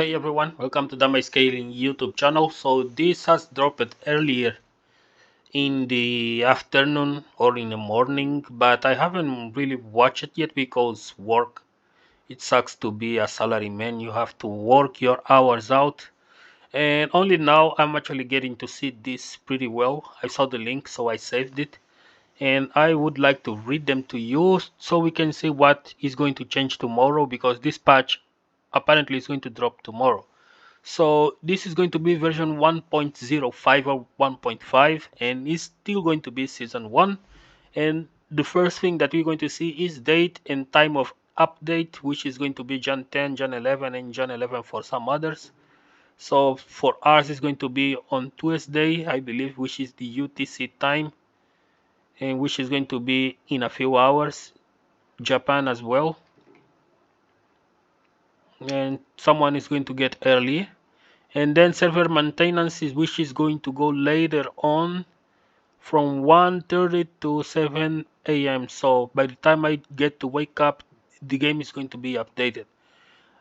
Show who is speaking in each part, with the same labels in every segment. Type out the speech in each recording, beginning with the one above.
Speaker 1: Hey everyone, welcome to Damage Scaling YouTube channel. So this has dropped earlier in the afternoon or in the morning, but I haven't really watched it yet because work. It sucks to be a salary man. You have to work your hours out, and only now I'm actually getting to see this pretty well. I saw the link, so I saved it, and I would like to read them to you so we can see what is going to change tomorrow, because this patch apparently is going to drop tomorrow. So this is going to be version 1.05 or 1.5, and it's still going to be season 1. And the first thing that we're going to see is date and time of update, which is going to be Jan 10, Jan 11, and Jan 11 for some others. So for ours, it's going to be on Tuesday, I believe, which is the UTC time, and which is going to be in a few hours. Japan as well. And someone is going to get early. And then server maintenance is which is going to go later on from 1:30 to 7 a.m. So by the time I get to wake up, the game is going to be updated.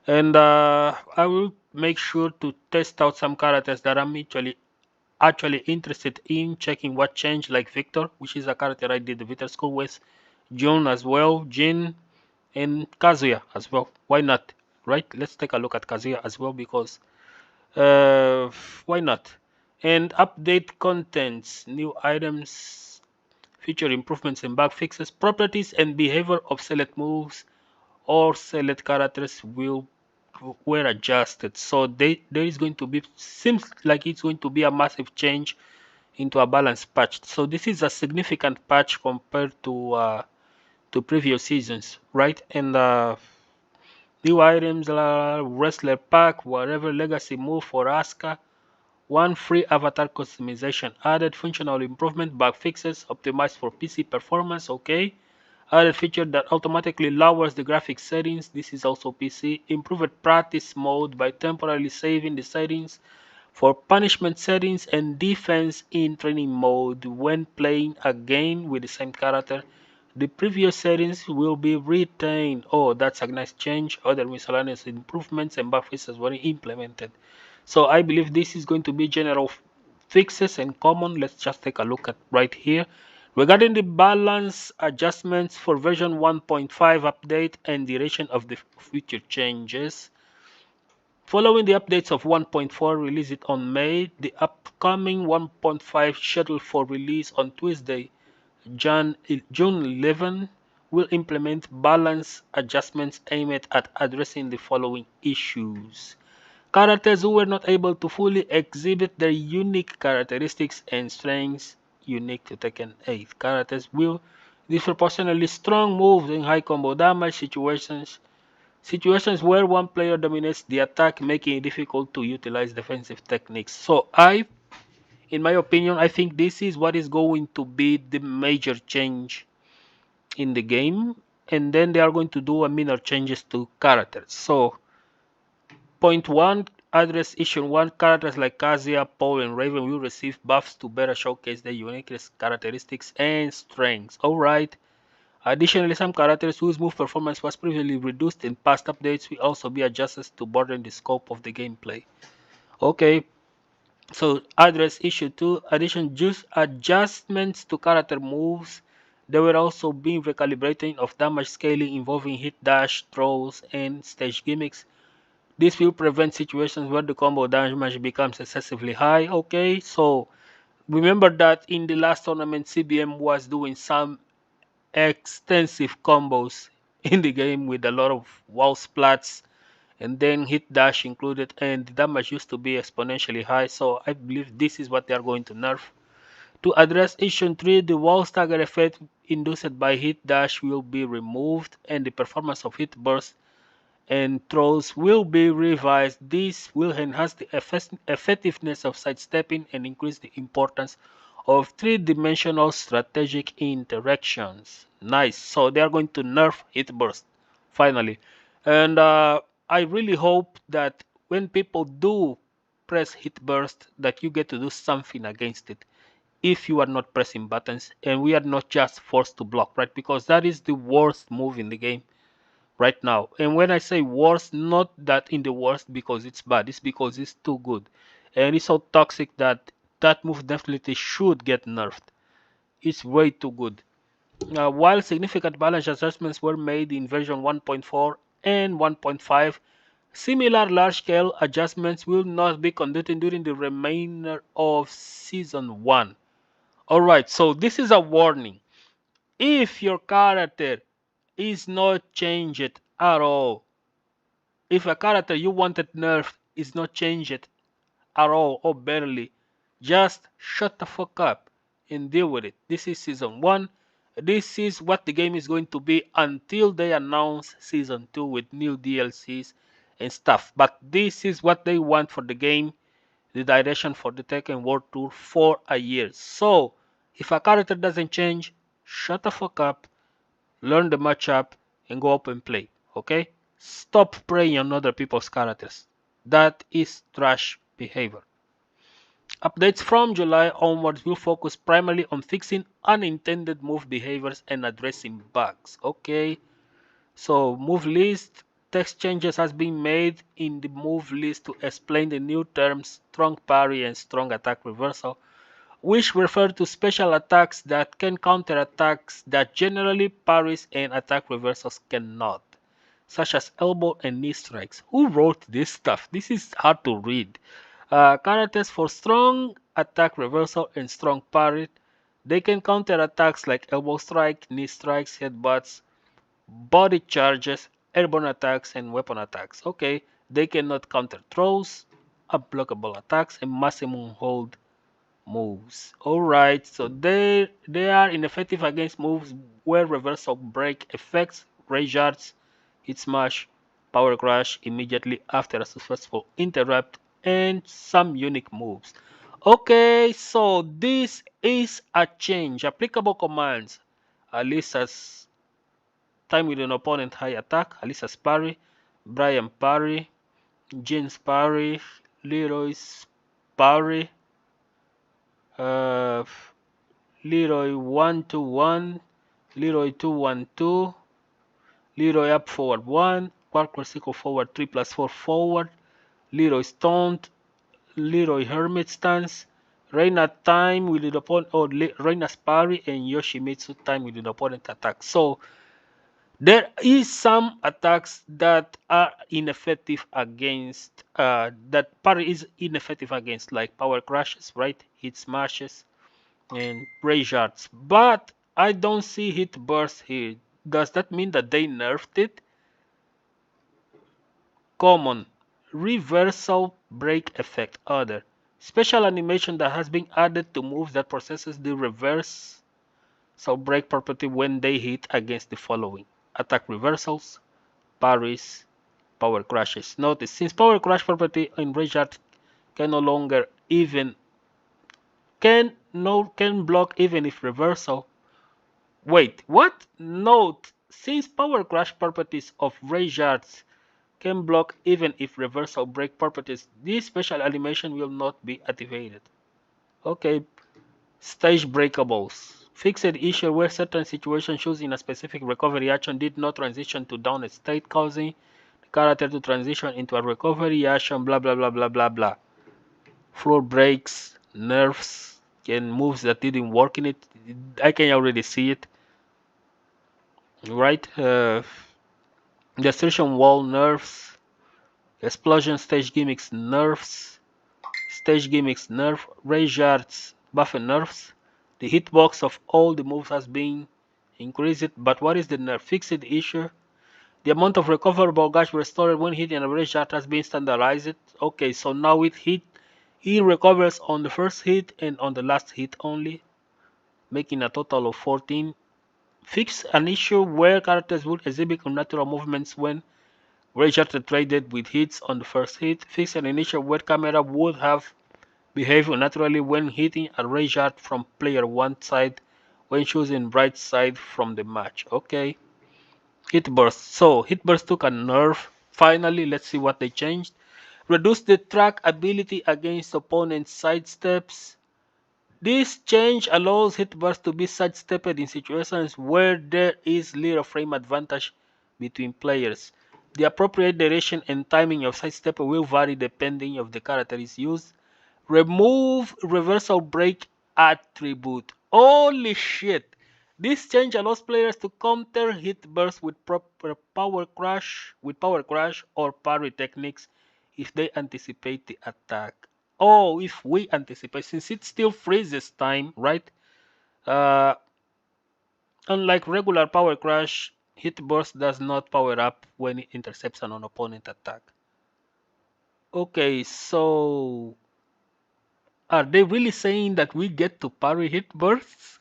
Speaker 1: And I will make sure to test out some characters that I'm actually interested in checking what changed, like Victor, which is a character I did the Victor school with, Jun as well, Jin, and Kazuya as well. Why not? Right? Let's take a look at Kazuya as well, because uh, why not? And update contents, new items, feature improvements and bug fixes, properties and behavior of select moves or select characters were adjusted. So there is going to be, seems like it's going to be a massive change into a balanced patch. So this is a significant patch compared to previous seasons, right? And new items, wrestler pack, whatever legacy move for Asuka. One free avatar customization added, functional improvement, bug fixes, optimized for PC performance, okay. Added feature that automatically lowers the graphics settings, this is also PC. Improved practice mode by temporarily saving the settings for punishment settings and defense in training mode when playing again with the same character. The previous settings will be retained. Oh, that's a nice change. Other miscellaneous improvements and bug fixes were implemented. So I believe this is going to be general fixes and common. Let's just take a look at right here. Regarding the balance adjustments for version 1.5 update and duration of the future changes. Following the updates of 1.4 released on May, the upcoming 1.5 scheduled for release on Tuesday, June 11, will implement balance adjustments aimed at addressing the following issues. Characters who were not able to fully exhibit their unique characteristics and strengths unique to Tekken 8. Characters will disproportionately strong moves in high combo damage situations where one player dominates the attack, making it difficult to utilize defensive techniques. So in my opinion, I think this is what is going to be the major change in the game, and then they are going to do a minor changes to characters. So point 1, address issue 1, characters like Kazuya, Paul, and Raven will receive buffs to better showcase their unique characteristics and strengths. Alright. Additionally, some characters whose move performance was previously reduced in past updates will also be adjusted to broaden the scope of the gameplay. Okay, so address issue 2, adjustments to character moves. There will also be recalibrating of damage scaling involving hit dash, throws, and stage gimmicks. This will prevent situations where the combo damage becomes excessively high. Okay, so remember that in the last tournament, CBM was doing some extensive combos in the game with a lot of wall splats and then hit dash included, and the damage used to be exponentially high. So I believe this is what they are going to nerf. To address issue 3, the wall stagger effect induced by hit dash will be removed and the performance of hit burst and throws will be revised. This will enhance the effectiveness of sidestepping and increase the importance of three-dimensional strategic interactions. Nice. So they are going to nerf hit burst finally, and I really hope that when people do press hit burst, that you get to do something against it. If you are not pressing buttons and we are not just forced to block, right? Because that is the worst move in the game. right now. And when I say worst, not that in the worst because it's bad, it's because it's too good. And it's so toxic that that move definitely should get nerfed. It's way too good. While significant balance adjustments were made in version 1.4 and 1.5, similar large-scale adjustments will not be conducted during the remainder of Season 1. Alright, so this is a warning. If your character is not changed at all, if a character you wanted nerfed is not changed at all or barely, just shut the fuck up and deal with it. This is Season 1. This is what the game is going to be until they announce Season 2 with new DLCs and stuff. But this is what they want for the game, the direction for the Tekken World Tour for a year. So, if a character doesn't change, shut the fuck up, learn the matchup, and go up and play. Okay? Stop preying on other people's characters. That is trash behavior. Updates from July onwards will focus primarily on fixing unintended move behaviors and addressing bugs. Okay, so move list text changes has been made in the move list to explain the new terms strong parry and strong attack reversal, which refer to special attacks that can counter attacks that generally parries and attack reversals cannot, such as elbow and knee strikes. Who wrote this stuff? This is hard to read. Characters for strong attack reversal and strong parry. They can counter attacks like elbow strike, knee strikes, headbutts, body charges, airborne attacks, and weapon attacks. Okay, they cannot counter throws, unblockable attacks, and maximum hold moves. Alright, so they are ineffective against moves where reversal break effects, rage yards, hit smash, power crash immediately after a successful interrupt, and some unique moves. Okay, so this is a change. Applicable commands: Alisa's time with an opponent high attack, Alisa's parry, Brian parry, Jin's parry, Leroy's parry, uh, Leroy 1-2-1, Leroy 2-1-2, Leroy up forward 1, Quark Classical forward 3+4 forward, Leroy stoned, Leroy hermit stance, Reina time with the opponent, or Reina's parry, and Yoshimitsu time with the opponent attack. So there is some attacks that are ineffective against, that parry is ineffective against, like power crashes, right? Hit smashes and rage yards. But I don't see hit burst here. Does that mean that they nerfed it? Common reversal break effect. Other special animation that has been added to moves that processes the reverse so break property when they hit against the following: attack reversals, parries, power crashes. Notice, since power crash property in rage yard can no longer even can block even if reversal. Wait, what? Note, since power crash properties of rage yards can block even if reversal break properties, this special animation will not be activated. Okay, stage breakables. Fixed issue where certain situations chosen in a specific recovery action did not transition to down state, causing the character to transition into a recovery action, blah blah blah blah blah blah. Floor breaks, nerfs, and moves that didn't work in it. I can already see it. Right? Destruction wall nerfs, explosion stage gimmicks nerfs, stage gimmicks nerf, rage yards buffer nerfs. The hitbox of all the moves has been increased, but what is the nerf? Fixed issue. The amount of recoverable gauge restored when hitting a rage yard has been standardized. Okay, so now it he recovers on the first hit and on the last hit only, making a total of 14. Fix an issue where characters would exhibit unnatural movements when rage yards are traded with hits on the first hit. Fix an issue where camera would have behaved unnaturally when hitting a rage yard from player 1 side when choosing right side from the match. Okay. Hit burst. So hit burst took a nerf. Finally, let's see what they changed. Reduce the track ability against opponent's sidesteps. This change allows hit burst to be sidestepped in situations where there is little frame advantage between players. The appropriate duration and timing of sidestep will vary depending on the character is used. Remove reversal break attribute. Holy shit! This change allows players to counter hit bursts with proper power crash or parry techniques if they anticipate the attack. Oh, if we anticipate, since it still freezes time, right? Uh, Unlike regular power crash, hit burst does not power up when it intercepts an opponent attack. Okay, so are they really saying that we get to parry hit bursts?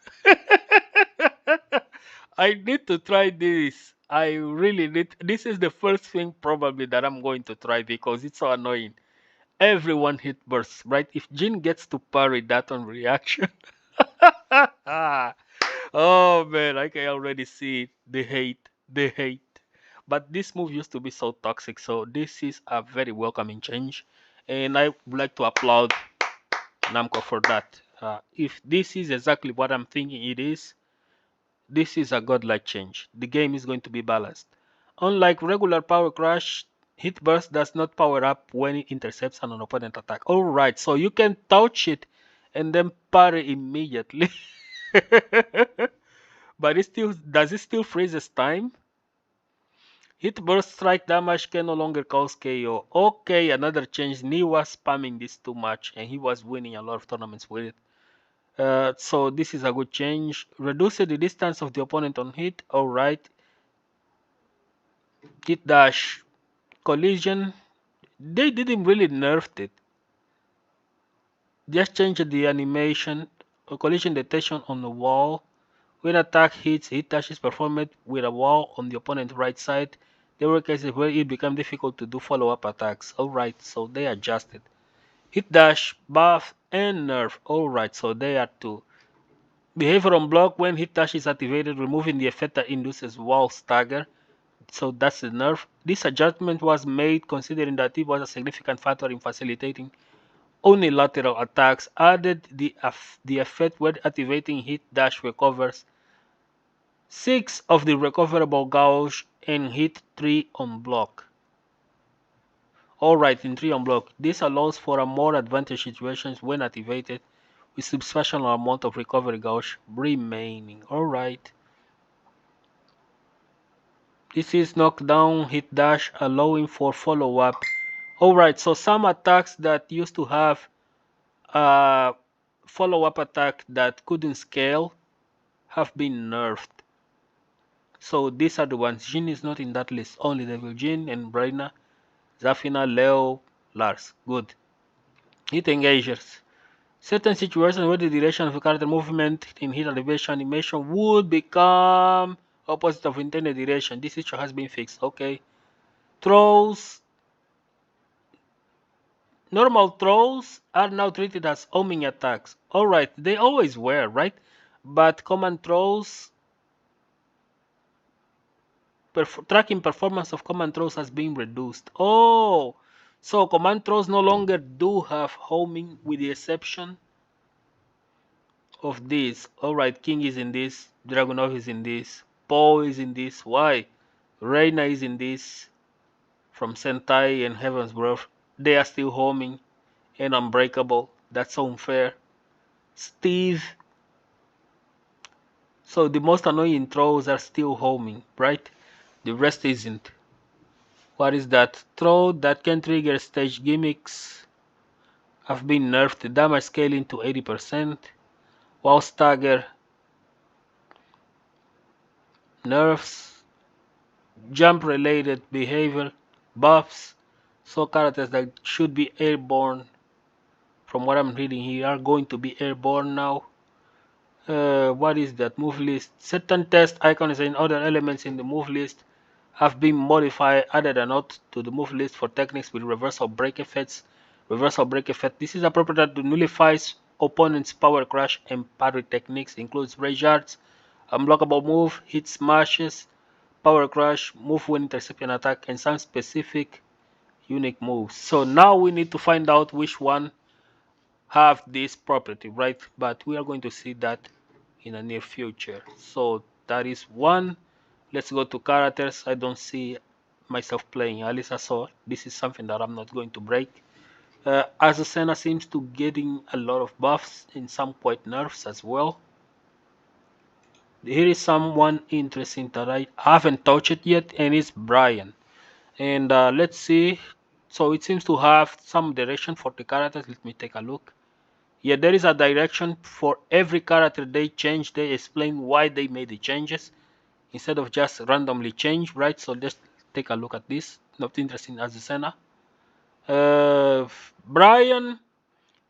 Speaker 1: I need to try this. I really need. This is the first thing probably that I'm going to try because it's so annoying. Everyone hit bursts, right? If Jin gets to parry that on reaction. Oh man, I can already see it. The hate, the hate. But this move used to be so toxic, so this is a very welcoming change. And I would like to applaud Namco for that. If this is exactly what I'm thinking it is, this is a godlike change. The game is going to be balanced. Unlike regular power crash, hit burst does not power up when it intercepts an opponent attack. Alright, so you can touch it and then parry immediately. But it still freezes time? Hit burst strike damage can no longer cause KO. Okay, another change. Ni was spamming this too much and he was winning a lot of tournaments with it. So this is a good change. Reduce the distance of the opponent on hit. Alright. Hit dash. Collision. They didn't really nerf it. Just change the animation. Collision detection on the wall. When attack hits, hit dash is performed with a wall on the opponent's right side. There were cases where it became difficult to do follow-up attacks. Alright, so they adjusted. Hit dash, buff, and nerf. Alright, so they are two. Behavior on block when hit dash is activated, removing the effect that induces wall stagger. So that's the nerf. This adjustment was made considering that it was a significant factor in facilitating unilateral attacks. Added the effect when activating hit dash recovers 6 of the recoverable gauge and hit 3 on block. Alright, in 3 on block. This allows for a more advantage situations when activated with substantial amount of recovery gauge remaining. Alright. This is knockdown, hit dash, allowing for follow-up. Alright, so some attacks that used to have a follow-up attack that couldn't scale have been nerfed. So these are the ones. Jin is not in that list. Only Devil Jin and Braina, Zafina, Leo, Lars. Good. Hit engagers. Certain situations where the direction of a character movement in hit elevation animation would become opposite of intended direction. This issue has been fixed. Okay. Throws. Normal throws are now treated as homing attacks. Alright, they always were, right? But command throws, tracking performance of command throws has been reduced. Oh, so command throws no longer do have homing with the exception of this. Alright, King is in this, Dragunov is in this, Poe is in this. Why? Reina is in this from Sentai and Heaven's Birth. They are still homing and unbreakable. That's unfair. Steve. So the most annoying throws are still homing, right? The rest isn't. What is that? Throw that can trigger stage gimmicks have been nerfed. Damage scaling to 80%. Wall stagger. Nerfs. Jump related behavior. Buffs. So characters that should be airborne, from what I'm reading here, are going to be airborne now. What is that? Move list. Certain test icons and other elements in the move list have been modified, added a note to the move list for techniques with reversal break effects. Reversal break effect. This is appropriate to nullifies opponent's power crash and parry techniques. Includes rage arts, unblockable move, hit smashes, power crash, move when intercepting attack, and some specific unique moves. So now we need to find out which one have this property, right? But we are going to see that in the near future. So that is one. Let's go to characters. I don't see myself playing Alisa, so this is something that I'm not going to break. Azucena seems to getting a lot of buffs and some quite nerfs as well. Here is someone interesting that I haven't touched it yet, and it's Brian. And let's see. So it seems to have some direction for the characters. Let me take a look. Yeah, there is a direction for every character they change. They explain why they made the changes instead of just randomly change, right? So let's take a look at this. Not interesting as the Senna. Brian,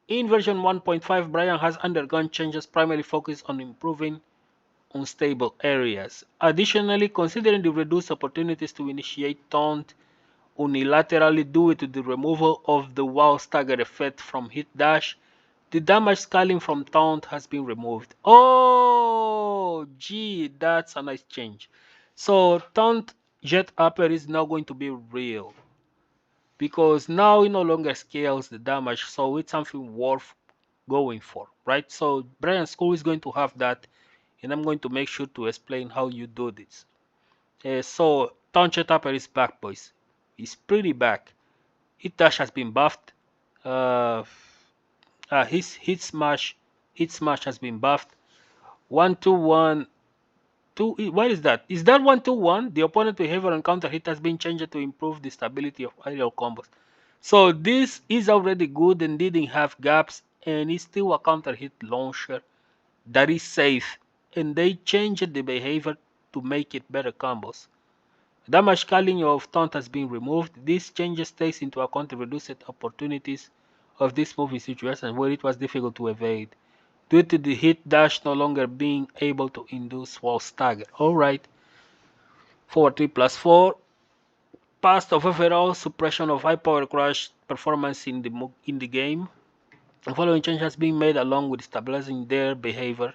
Speaker 1: in version 1.5, Brian has undergone changes primarily focused on improving unstable areas. Additionally, considering the reduced opportunities to initiate taunt unilaterally due to the removal of the wall stagger effect from hit dash, the damage scaling from taunt has been removed. Oh, gee, that's a nice change. So taunt jet upper is now going to be real because now it no longer scales the damage, so it's something worth going for, right? So Brian School is going to have that, and I'm going to make sure to explain how you do this. So taunt jet upper is back, boys. It's pretty back. Hit dash has been buffed. Uh, his hit smash has been buffed. 1-2-1. What is that? Is that 1-2-1? The opponent behavior on counter hit has been changed to improve the stability of aerial combos. So this is already good and didn't have gaps, and it's still a counter hit launcher that is safe. And they changed the behavior to make it better combos. Damage scaling of taunt has been removed. This changes takes into account the reduced opportunities of this move in situations where it was difficult to evade, due to the hit dash no longer being able to induce wall stagger. Alright, forward 3+4, past of overall suppression of high power crush performance in the game. The following change has been made along with stabilizing their behavior.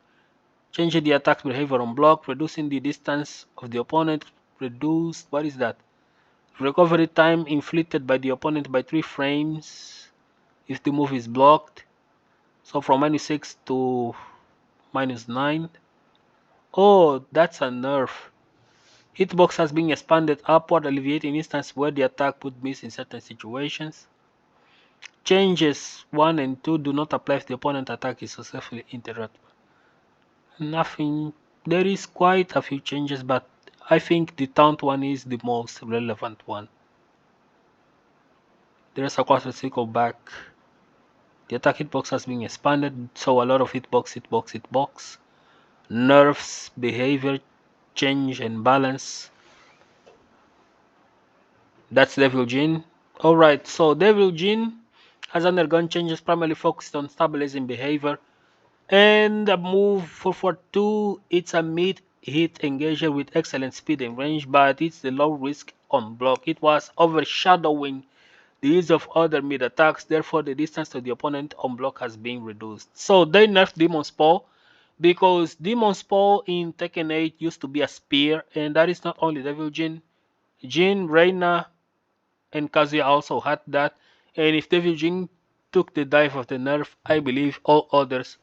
Speaker 1: Changing the attack behavior on block, reducing the distance of the opponent, reduced, what is that? Recovery time inflicted by the opponent by 3 frames if the move is blocked. So from -6 to -9. Oh, that's a nerf. Hitbox has been expanded upward, alleviating instances where the attack would miss in certain situations. Changes 1 and 2 do not apply if the opponent attack is successfully interrupted. Nothing. There is quite a few changes, but I think the taunt one is the most relevant one. There's a quasi circle back. The attack hitbox has been expanded, so a lot of hitbox. Nerfs, behavior, change, and balance. That's Devil Jin. Alright, so Devil Jin has undergone changes primarily focused on stabilizing behavior. And a move for 2, it's a mid-hit engager with excellent speed and range, but it's the low risk on block. It was overshadowing the use of other mid attacks, therefore the distance to the opponent on block has been reduced. So they nerfed Demon's Paw because Demon's Paw in Tekken 8 used to be a spear, and that is not only Devil Jin. Jin, Reina, and Kazuya also had that. And if Devil Jin took the dive of the nerf, I believe all others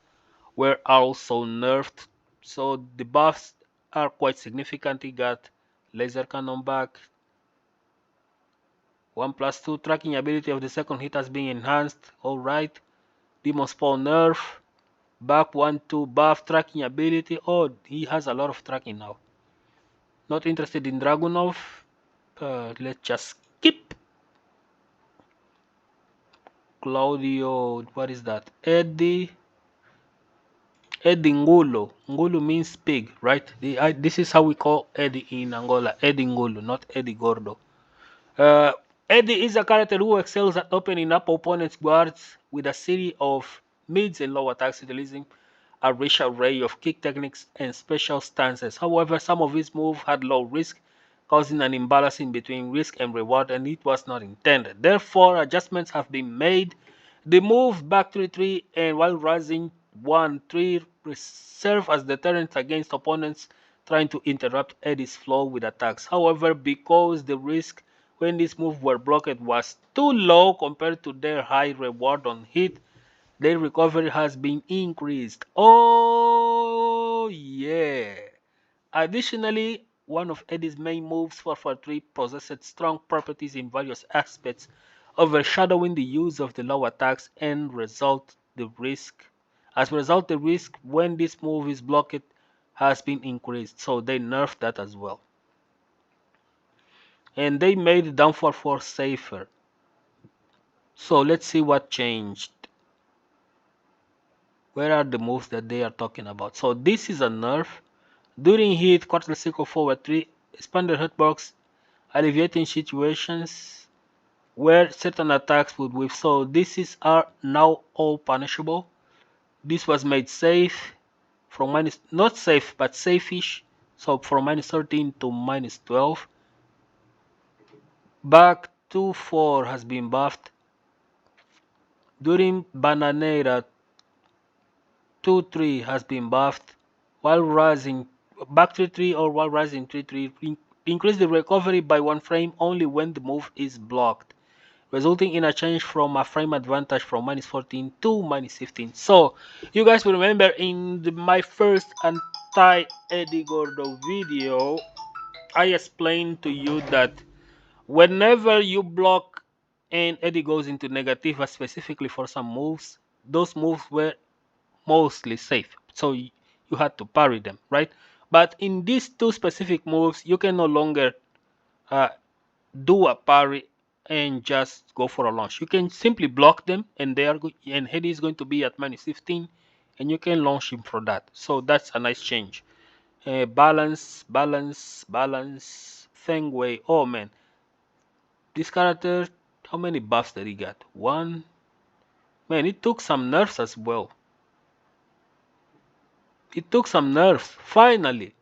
Speaker 1: were also nerfed. So the buffs are quite significant. He got laser cannon back. 1+2 tracking ability of the second hit has been enhanced. Alright. Demon Spawn nerf. Back 1-2 buff tracking ability. Oh, he has a lot of tracking now. Not interested in Dragunov. Let's just skip. Claudio, what is that? Eddy Ngulu. Ngulu means pig, right? This is how we call Eddy in Angola. Eddy Ngulu, not Eddy Gordo. Uh, Eddy is a character who excels at opening up opponents' guards with a series of mids and low attacks, utilizing a rich array of kick techniques and special stances. However, some of his moves had low risk, causing an imbalance in between risk and reward, and it was not intended. Therefore, adjustments have been made. The move back 3-3 and while rising 1-3 serve as deterrents against opponents trying to interrupt Eddy's flow with attacks. However, because the risk when these moves were blocked was too low compared to their high reward on hit, their recovery has been increased. Oh yeah. Additionally, one of Eddy's main moves, 443, possessed strong properties in various aspects, overshadowing the use of the low attacks and as a result the risk when this move is blocked has been increased. So they nerfed that as well. And they made downfall force safer. So let's see what changed. Where are the moves that they are talking about? So this is a nerf. During hit, quarter circle forward 3, expanded hitbox, alleviating situations where certain attacks would whiff. So are now all punishable. This was made safe from minus, not safe, but safe-ish. So from minus 13 to minus 12. Back 2-4 has been buffed. During Bananera, 2-3 has been buffed. While rising back 3-3 or while rising 3-3, increase the recovery by 1 frame only when the move is blocked, resulting in a change from a frame advantage from minus 14 to minus 15. So you guys will remember in my first anti-Eddy Gordo video, I explained to you that whenever you block and Eddy goes into negative, specifically for some moves, those moves were mostly safe. So you had to parry them, right? But in these two specific moves, you can no longer uh, do a parry and just go for a launch. You can simply block them, and and Eddy is going to be at minus 15, and you can launch him for that. So that's a nice change. Balance, balance, balance. Feng Wei. Oh man, this character. How many buffs did he get? One. Man, it took some nerfs as well. It took some nerfs. Finally.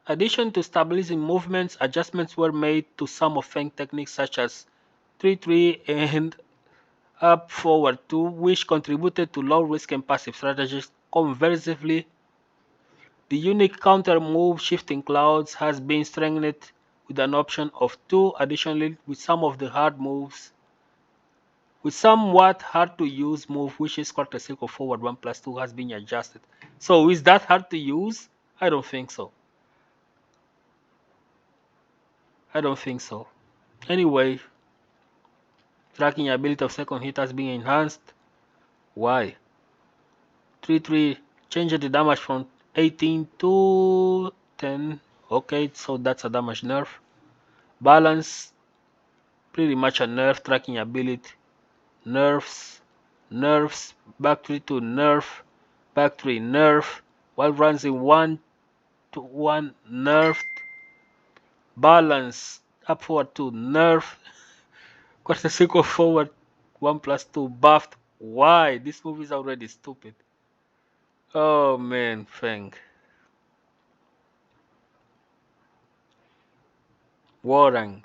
Speaker 1: Addition to stabilizing movements, adjustments were made to some of Feng techniques such as 3-3 and up forward 2, which contributed to low risk and passive strategies. Conversely, the unique counter move Shifting Clouds has been strengthened with an option of 2. Additionally, with somewhat hard to use move, which is quarter circle forward 1+2, has been adjusted. So is that hard to use? I don't think so. I don't think so. Anyway, tracking ability of second hit has been enhanced. Why? 3-3 changed the damage from 18 to 10. Okay, so that's a damage nerf. Balance, pretty much a nerf. Tracking ability, nerfs, nerfs, back 3 to nerf, back 3 nerf, while runs in 1 to 1 nerfed. Balance, up forward 2 nerf, quarter circle forward 1+2 buffed. Why? This movie is already stupid. Oh man, Feng. Hwoarang.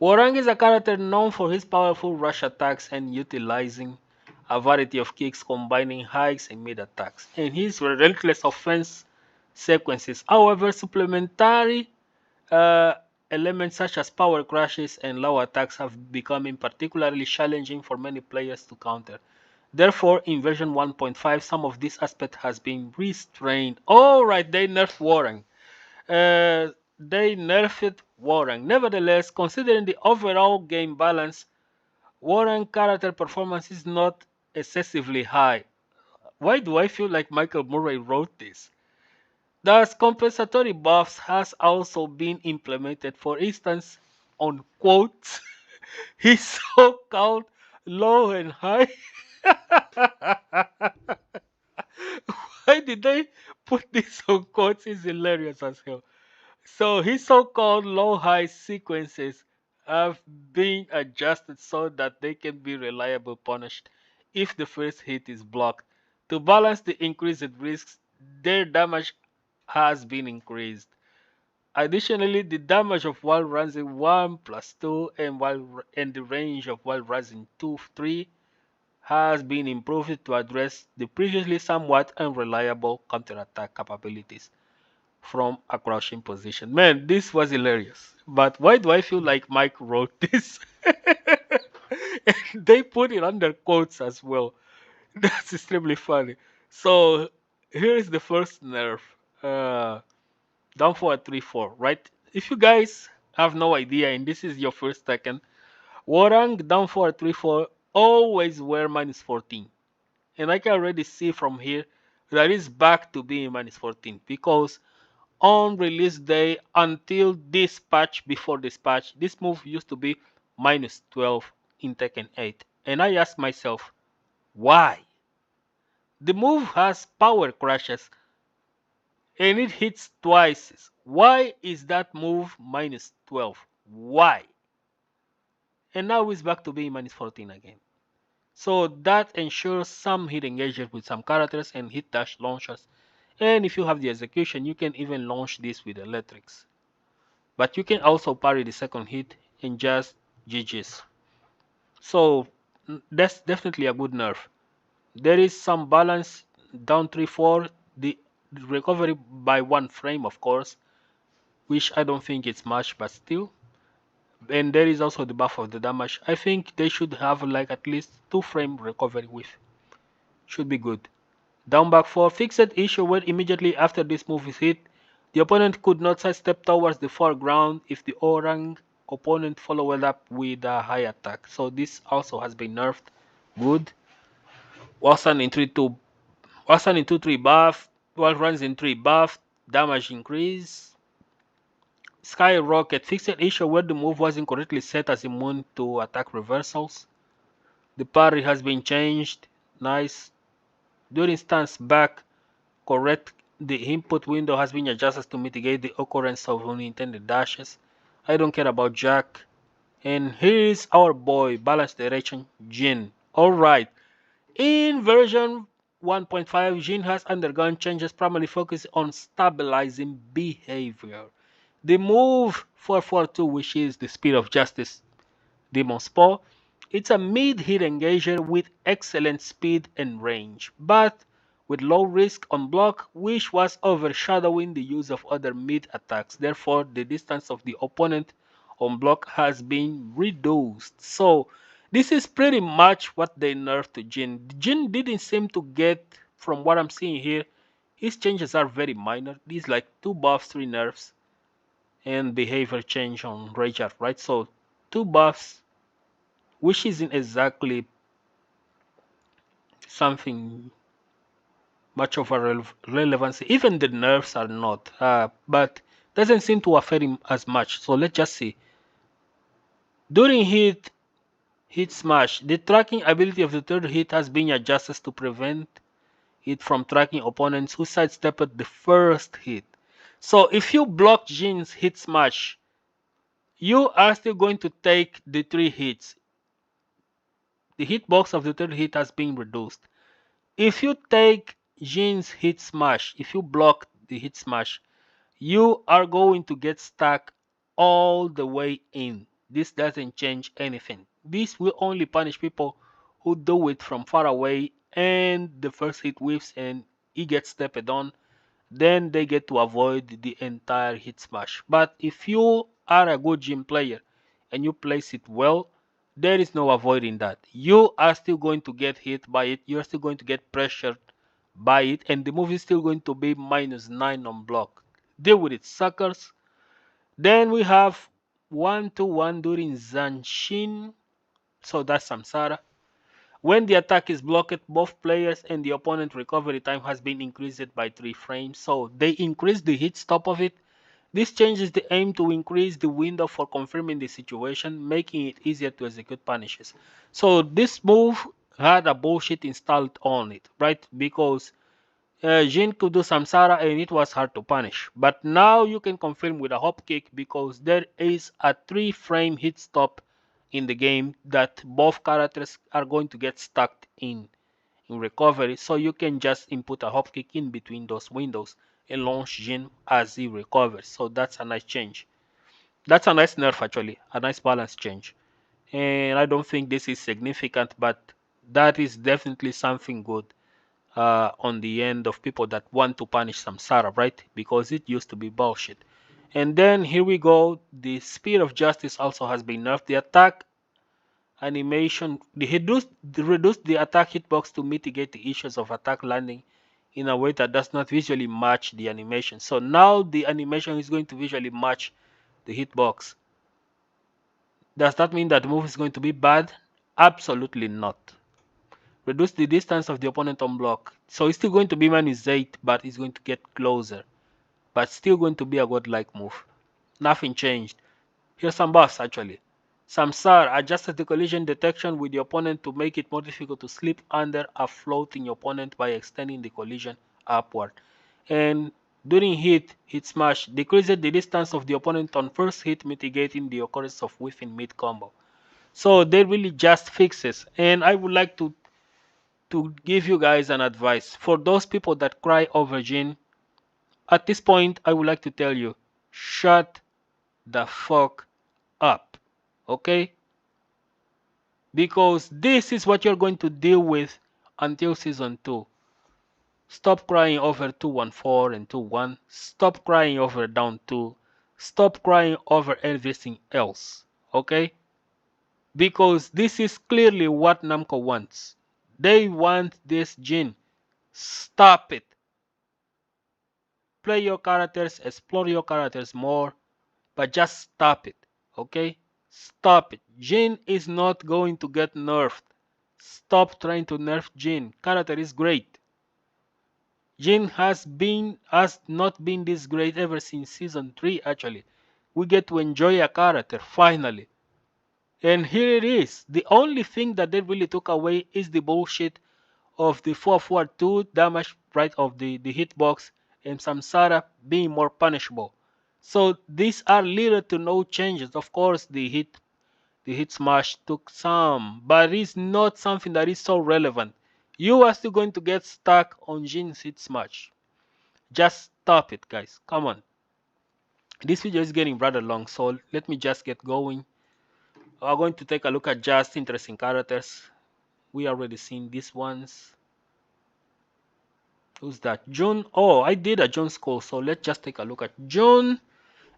Speaker 1: Hwoarang is a character known for his powerful rush attacks and utilizing a variety of kicks combining highs and mid attacks, and his relentless offense sequences. However, supplementary uh, elements such as power crashes and low attacks have become particularly challenging for many players to counter. Therefore, in version 1.5, some of this aspect has been restrained. Alright, they nerfed Hwoarang. They nerfed Hwoarang. Nevertheless, considering the overall game balance, Hwoarang character performance is not excessively high. Why do I feel like Michael Murray wrote this? Thus, compensatory buffs has also been implemented. For instance, on quotes, his so-called low and high. Why did they put this on quotes? It's hilarious as hell. So his so-called low-high sequences have been adjusted so that they can be reliably punished if the first hit is blocked. To balance the increased risks, their damage has been increased. Additionally, the damage of while rising 1+2 and the range of while rising 2-3 has been improved to address the previously somewhat unreliable counterattack capabilities from a crouching position. Man, this was hilarious. But why do I feel like Mike wrote this? And they put it under quotes as well. That's extremely funny. So here is the first nerf. Uh, down forward 3-4, right? If you guys have no idea and this is your first Tekken, Hwoarang down forward 3-4 always wear -14. And I can already see from here that it's back to being -14 because on release day until this patch, before this patch, this move used to be -12 in Tekken 8. And I asked myself, why? The move has power crashes and it hits twice. Why is that move -12? Why? And now it's back to being -14 again. So that ensures some hit engagement with some characters and hit dash launchers. And if you have the execution, you can even launch this with electrics. But you can also parry the second hit and just GG's. So that's definitely a good nerf. There is some balance down 3-4. The recovery by 1 frame, of course, which I don't think it's much, but still. And there is also the buff of the damage. I think they should have like at least 2 frame recovery with. Should be good. Down back 4. Fixed issue where immediately after this move is hit, the opponent could not sidestep towards the foreground if the Hwoarang opponent followed up with a high attack. So this also has been nerfed. Good. Wasan in 3-2. Wasan in 2-3 buff. Wall runs in 3 buff. Damage increase. Skyrocket. Fixed issue where the move wasn't correctly set as immune to attack reversals. The parry has been changed. Nice. During stance back, correct. The input window has been adjusted to mitigate the occurrence of unintended dashes. I don't care about Jack. And here is our boy, balance direction, Jin. Alright, in version 1.5, Jin has undergone changes primarily focused on stabilizing behavior. The move 442, which is the Speed of Justice Demon Spore, it's a mid-hit engager with excellent speed and range, but with low risk on block, which was overshadowing the use of other mid attacks. Therefore, the distance of the opponent on block has been reduced. So, this is pretty much what they nerfed to Jin. Jin didn't seem to get, from what I'm seeing here, his changes are very minor. These like 2 buffs, 3 nerfs, and behavior change on Rayjar, right? So, 2 buffs, which isn't exactly something much of a relevancy. Even the nerfs are not, but doesn't seem to affect him as much. So let's just see. During hit smash, the tracking ability of the third hit has been adjusted to prevent it from tracking opponents who sidestepped the first hit. So if you block Jin's hit smash, you are still going to take the 3 hits. The hitbox of the third hit has been reduced. If you take Jin's hit smash, if you block the hit smash, you are going to get stuck all the way in. This doesn't change anything. This will only punish people who do it from far away and the first hit whiffs and he gets stepped on. Then they get to avoid the entire hit smash. But if you are a good Jin player and you place it well, there is no avoiding that. You are still going to get hit by it. You are still going to get pressured by it. And the move is still going to be -9 on block. Deal with it, suckers. Then we have 1-1 during Zanshin. So that's Samsara. When the attack is blocked, both players and the opponent recovery time has been increased by 3 frames. So they increase the hit stop of it. This changes the aim to increase the window for confirming the situation, making it easier to execute punishes. So this move had a bullshit installed on it, right? Because Jin could do Samsara and it was hard to punish. But now you can confirm with a hop kick because there is a 3-frame hit stop in the game that both characters are going to get stuck in recovery. So you can just input a hop kick in between those windows and launch Jin as he recovers. So that's a nice change. That's a nice nerf actually, a nice balance change. And I don't think this is significant, but that is definitely something good on the end of people that want to punish Samsara, right? Because it used to be bullshit. And then here we go. The Speed of Justice also has been nerfed. The attack animation, reduced the attack hitbox to mitigate the issues of attack landing in a way that does not visually match the animation. So now the animation is going to visually match the hitbox. Does that mean that the move is going to be bad? Absolutely not. Reduce the distance of the opponent on block. So it's still going to be -8, but it's going to get closer. But still going to be a godlike move. Nothing changed. Here's some buffs actually. Samsar adjusts the collision detection with the opponent to make it more difficult to slip under a floating opponent by extending the collision upward. And during hit smash, decreases the distance of the opponent on first hit, mitigating the occurrence of whiffing mid combo. So they really just fixes. And I would like to give you guys an advice. For those people that cry over Jin, at this point I would like to tell you, shut the fuck up. Okay? Because this is what you're going to deal with until season 2. Stop crying over 214 and 21. Stop crying over down 2. Stop crying over everything else. Okay? Because this is clearly what Namco wants. They want this Jin. Stop it. Play your characters, explore your characters more, but just stop it. Okay? Stop it. Jin is not going to get nerfed. Stop trying to nerf Jin. Character is great. Jin has not been this great ever since season 3 actually. We get to enjoy a character finally. And here it is. The only thing that they really took away is the bullshit of the 442 damage right of the hitbox and Samsara being more punishable. So these are little to no changes. Of course the hit smash took some, but it's not something that is so relevant. You are still going to get stuck on Jin's hit smash. Just stop it, guys. Come on. This video is getting rather long, so let me just get going. We're going to take a look at just interesting characters. We already seen these ones. Who's that? Jun. Oh, I did a Jun school, so let's just take a look at Jun.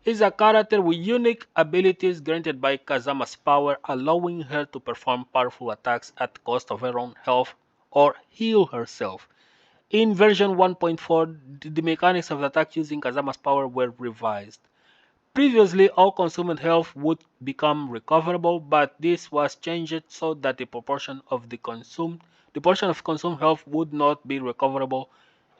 Speaker 1: Is a character with unique abilities granted by Kazama's power, allowing her to perform powerful attacks at the cost of her own health or heal herself. In version 1.4, the mechanics of the attack using Kazama's power were revised. Previously, all consumed health would become recoverable, but this was changed so that the portion of consumed health would not be recoverable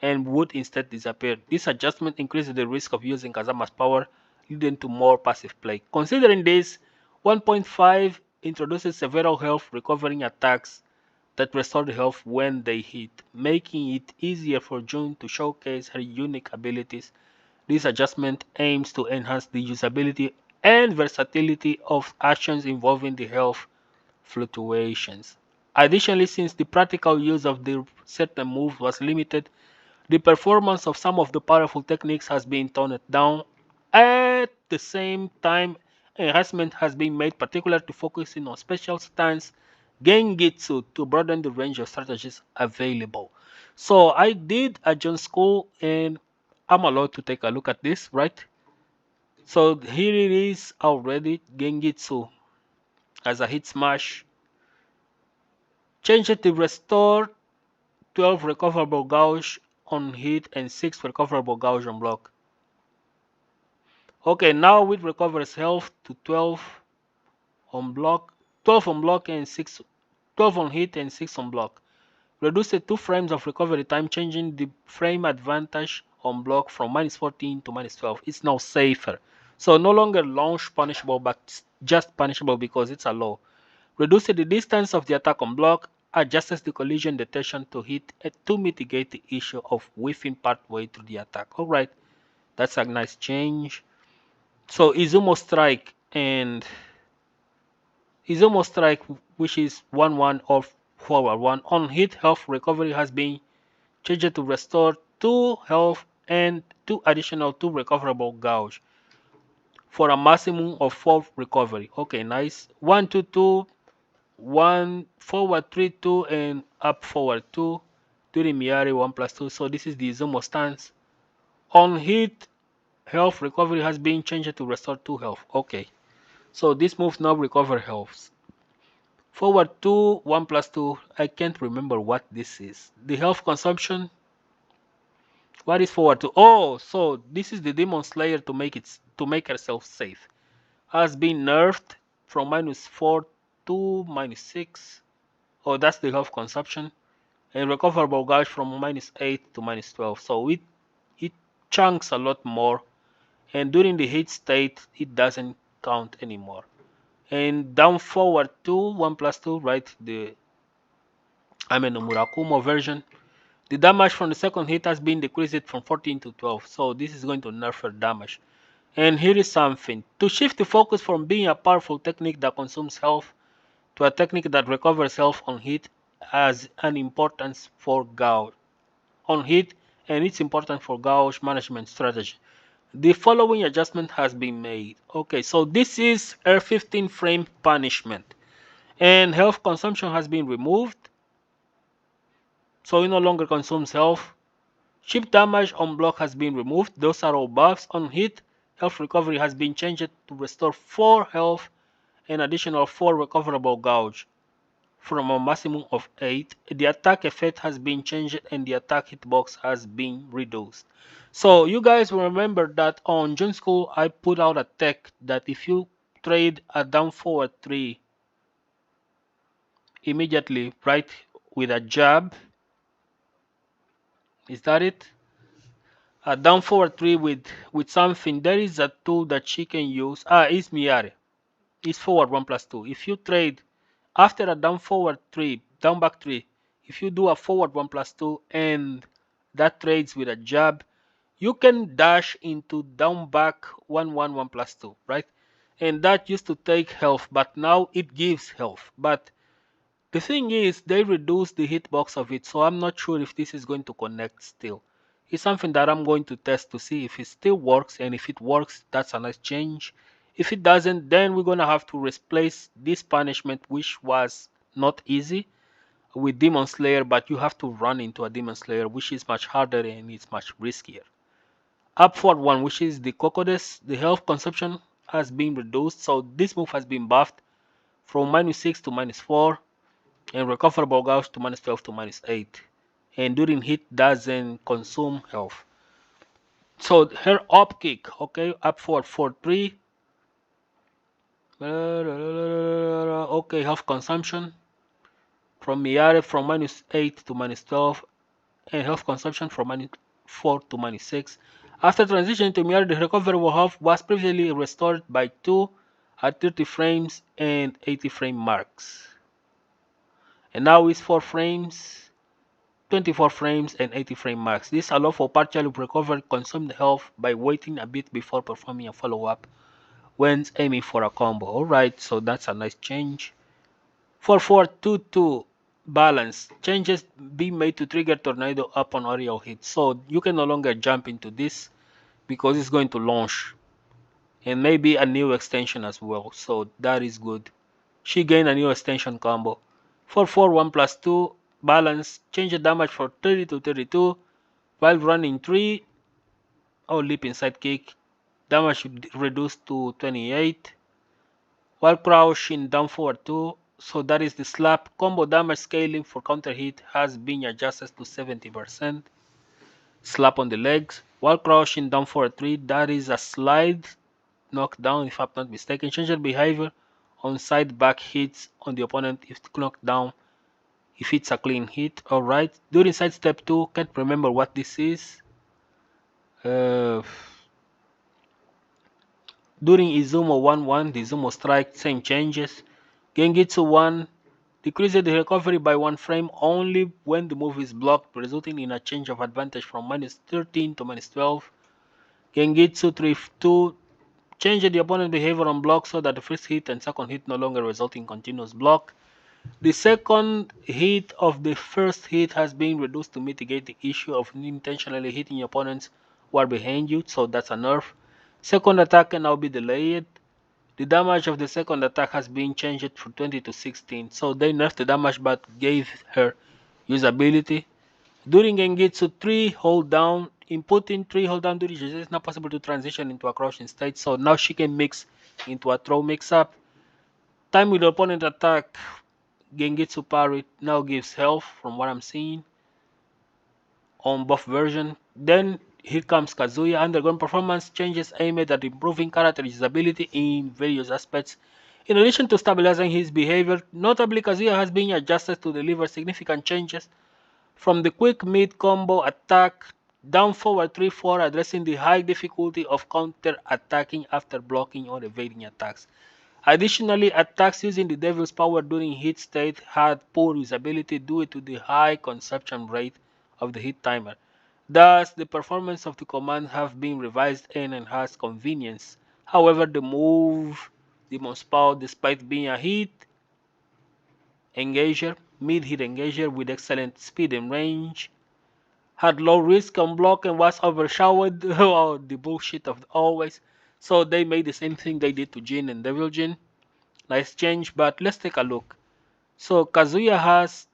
Speaker 1: and would instead disappear. This adjustment increases the risk of using Kazama's power, leading to more passive play. Considering this, 1.5 introduces several health recovering attacks that restore the health when they hit, making it easier for Jun to showcase her unique abilities. This adjustment aims to enhance the usability and versatility of actions involving the health fluctuations. Additionally, since the practical use of the certain moves was limited, the performance of some of the powerful techniques has been toned down. At the same time, enhancement has been made particular to focusing on special stance Genjutsu to broaden the range of strategies available. So I did a Jun school and I'm allowed to take a look at this, right? So here it is already, Genjutsu as a hit smash. Change it to restore 12 recoverable gauge on hit and 6 recoverable gauge on block. Okay, now it recovers health to 12 on block, 12 on block and 12 on hit and 6 on block. Reduce the 2 frames of recovery time, changing the frame advantage on block from -14 to -12. It's now safer. So no longer launch punishable, but just punishable because it's a low. Reduce the distance of the attack on block, adjusts the collision detection to hit to mitigate the issue of whiffing partway through the attack. Alright, that's a nice change. So Izumo Strike, which is 1-1 or forward 1 on hit, health recovery has been changed to restore 2 health and 2 additional 2 recoverable gauge for a maximum of 4 recovery. Okay, nice. 1 2 2, 1 forward 3 2 and up forward 2 during Miyari 1+2. So this is the Izumo stance. On hit, health recovery has been changed to restore 2 health. Okay, so this move now recover health. Forward 2, 1+2. I can't remember what this is. The health consumption. What is forward 2? Oh, so this is the Demon Slayer to make herself safe. Has been nerfed from -4 to -6. Oh, that's the health consumption. And recoverable gauge from -8 to -12. So it chunks a lot more. And during the heat state, it doesn't count anymore. And down forward 2, 1+2, right? The Murakumo version. The damage from the second hit has been decreased from 14 to 12. So this is going to nerf her damage. And here is something. To shift the focus from being a powerful technique that consumes health to a technique that recovers health on hit has an importance for gauge on hit, and it's important for gauge management strategy. The following adjustment has been made. Okay, so this is a 15 frame punishment, and health consumption has been removed, so it no longer consumes health. Chip damage on block has been removed. Those are all buffs. On hit, health recovery has been changed to restore 4 health and additional 4 recoverable gauge from a maximum of 8. The attack effect has been changed and the attack hitbox has been reduced. So you guys will remember that on June School I put out a tech that if you trade a down forward 3 immediately, right, with a jab, is that it? A down forward 3 with something, there is a tool that she can use. It's Miare. It's forward 1+2. If you trade after a down forward 3, down back 3, if you do a forward 1+2 and that trades with a jab, you can dash into down back 1+2, right? And that used to take health, but now it gives health. But the thing is, they reduced the hitbox of it, so I'm not sure if this is going to connect still. It's something that I'm going to test to see if it still works, and if it works, that's a nice change. If it doesn't, then we're gonna have to replace this punishment, which was not easy, with Demon Slayer, but you have to run into a Demon Slayer, which is much harder and it's much riskier. Upward one, which is the Cocodes, the health consumption has been reduced, so this move has been buffed from -6 to -4 and recoverable gauge to -12 to -8. And during hit doesn't consume health. So her up kick, okay, up forward 4-3. Okay, health consumption from Miare from -8 to -12, and health consumption from -4 to -6. After transitioning to Miare, the recoverable health was previously restored by 2 at 30 frames and 80 frame marks. And now it's 4 frames, 24 frames and 80 frame marks. This allows for partially recovered consumed health by waiting a bit before performing a follow-up when aiming for a combo. Alright, so that's a nice change. 4-4-2-2 balance. Changes being made to trigger tornado upon aerial hit. So you can no longer jump into this because it's going to launch. And maybe a new extension as well. So that is good. She gained a new extension combo. 4-4 1+2 balance. Change the damage from 30 to 32 while running 3. Leap inside kick. Damage reduced to 28 while crouching down forward 2. So that is the slap. Combo damage scaling for counter hit has been adjusted to 70%. Slap on the legs while crouching down forward 3. That is a slide knockdown if I'm not mistaken. Change the behavior on side back hits on the opponent if knocked down, if it's a clean hit. Alright, during side step 2, can't remember what this is. During Izumo 1-1, the Izumo strike, same changes. Genjutsu 1 decreases the recovery by 1 frame only when the move is blocked, resulting in a change of advantage from -13 to -12. Genjutsu 3-2 change the opponent's behavior on block so that the first hit and second hit no longer result in continuous block. The second hit of the first hit has been reduced to mitigate the issue of intentionally hitting your opponents who are behind you, so that's a nerf. Second attack can now be delayed. The damage of the second attack has been changed from 20 to 16, so they nerfed the damage but gave her usability. During Genjutsu 3 hold down, inputting 3 hold down during Genjutsu is not possible to transition into a crouching state, so now she can mix into a throw mix up. Time with the opponent attack, Genjutsu parry now gives health from what I'm seeing on buff version. Then here comes Kazuya, undergoing performance changes aimed at improving character usability in various aspects. In addition to stabilizing his behavior, notably Kazuya has been adjusted to deliver significant changes from the quick mid combo attack down forward 3-4, addressing the high difficulty of counter attacking after blocking or evading attacks. Additionally, attacks using the Devil's Power during hit state had poor usability due to the high consumption rate of the hit timer. Thus, the performance of the command have been revised and enhanced convenience. However, the move Demon's Power, despite being a hit engager, mid-hit engager with excellent speed and range, had low risk on block and was overshadowed the bullshit of always. So they made the same thing they did to Jin and Devil Jin. Nice change, but let's take a look. So Kazuya has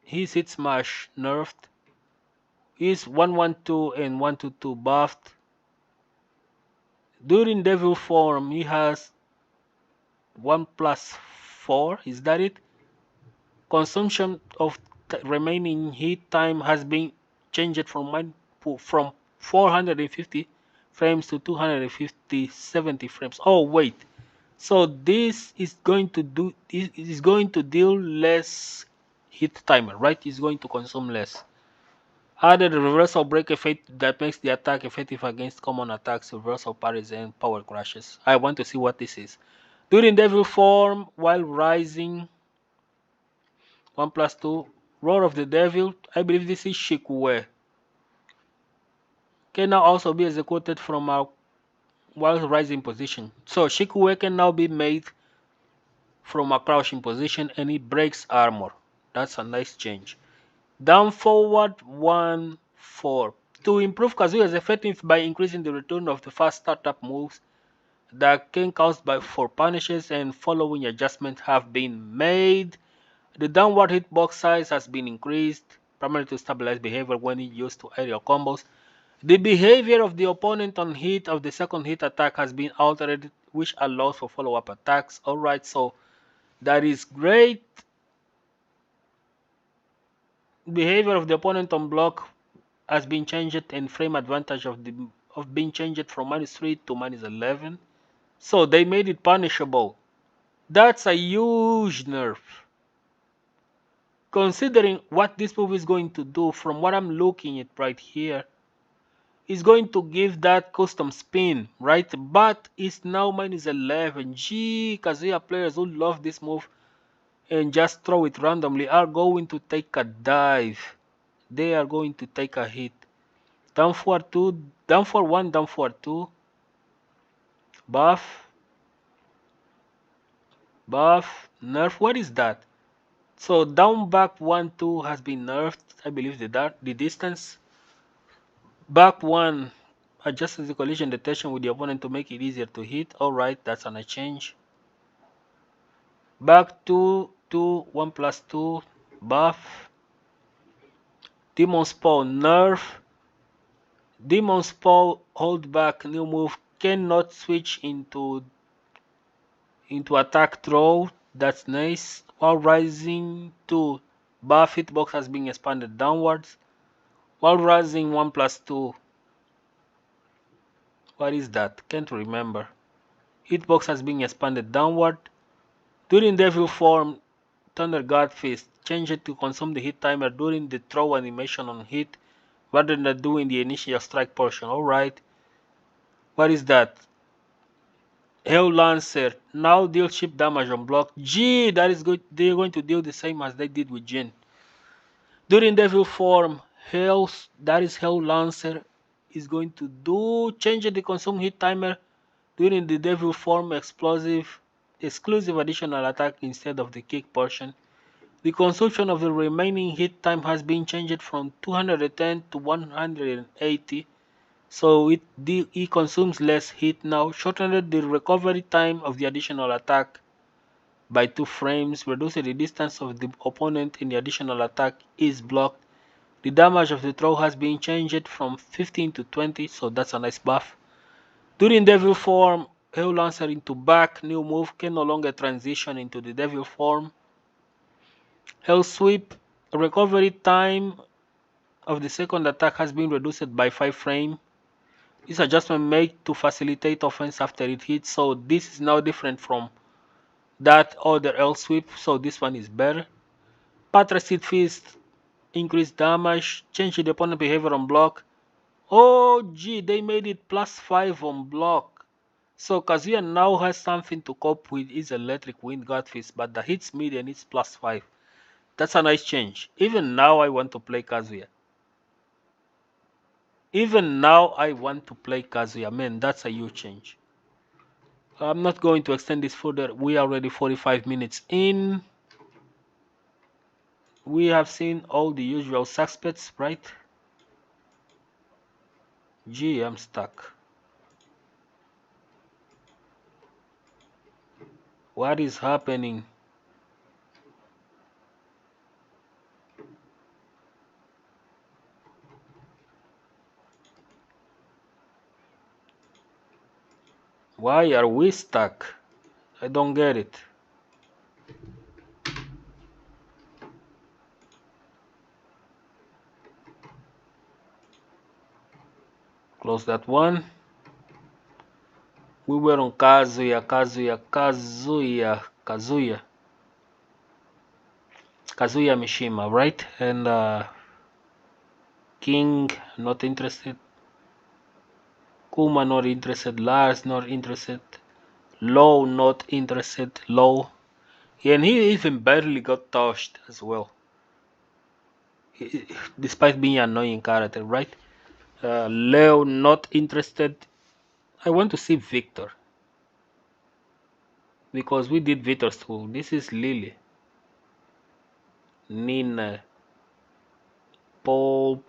Speaker 1: his hit smash nerfed, his 112 and 122 buffed. During devil form he has 1+4, is that it? Consumption of remaining hit time has been changed from 450 frames to 270 frames. Oh wait, so this is going to deal less hit timer, right? It's going to consume less. Added a reversal break effect that makes the attack effective against common attacks, reversal parries, and power crashes. I want to see what this is. During devil form, while rising, 1+2, Roar of the Devil, I believe this is Shikue, can now also be executed from a while rising position. So Shikue can now be made from a crouching position and it breaks armor. That's a nice change. Down forward 1-4. To improve Kazuya's effectiveness by increasing the return of the fast startup moves that can caused by 4 punishes and following adjustments have been made. The downward hitbox size has been increased, primarily to stabilize behavior when used to aerial combos. The behavior of the opponent on hit of the second hit attack has been altered, which allows for follow-up attacks. Alright, so that is great. Behavior of the opponent on block has been changed and frame advantage of being changed from -3 to -11. So they made it punishable. That's a huge nerf. Considering what this move is going to do, from what I'm looking at right here, is going to give that custom spin, right? But it's now -11. Gee, Kazuya players who love this move and just throw it randomly are going to take a dive. They are going to take a hit. Down forward 2, down forward 1, down forward 2. Buff. Buff. Nerf. What is that? So down back 1, 2 has been nerfed. I believe the distance. Back 1 adjusts the collision detection with the opponent to make it easier to hit. Alright, that's on a change. Back 2, 2, 1+2. Buff. Demon's Paw nerf. Demon's Paw hold back new move cannot switch into attack throw. That's nice. While rising 2, buff hitbox has been expanded downwards. While rising 1+2. What is that? Can't remember. Hitbox has been expanded downward. During devil form, Thunder God Fist changed to consume the hit timer during the throw animation on hit rather than doing the initial strike portion. Alright. What is that? Hell Lancer now deal chip damage on block. Gee, that is good. They're going to deal the same as they did with Jin. During devil form, Hell Lancer is going to do change the consume hit timer during the devil form exclusive additional attack instead of the kick portion. The consumption of the remaining hit time has been changed from 210 to 180. So it consumes less hit now, shortened the recovery time of the additional attack by 2 frames, reducing the distance of the opponent in the additional attack is blocked. The damage of the throw has been changed from 15 to 20, so that's a nice buff. During devil form, Hell Lancer into back new move can no longer transition into the devil form. Hell Sweep recovery time of the second attack has been reduced by 5 frames. This adjustment made to facilitate offense after it hits, so this is now different from that other L sweep, so this one is better. Patricid Fist, increased damage, change the opponent behavior on block. Oh gee, they made it +5 on block. So Kazuya now has something to cope with his electric wind guard fist, but the hits mid and it's +5. That's a nice change. Even now I want to play Kazuya. Even now I want to play Kazuya. Man, that's a huge change. I'm not going to extend this further. We are already 45 minutes in. We have seen all the usual suspects, right? Gee, I'm stuck. What is happening? Why are we stuck? I don't get it. Close that one. We were on Kazuya Mishima, right? And King, not interested. Kuma, not interested. Lars, not interested. Low, not interested. Low. And he even barely got touched as well. Despite being an annoying character, right? Leo, not interested. I want to see Victor. Because we did Victor's too. This is Lily. Nina. Paul.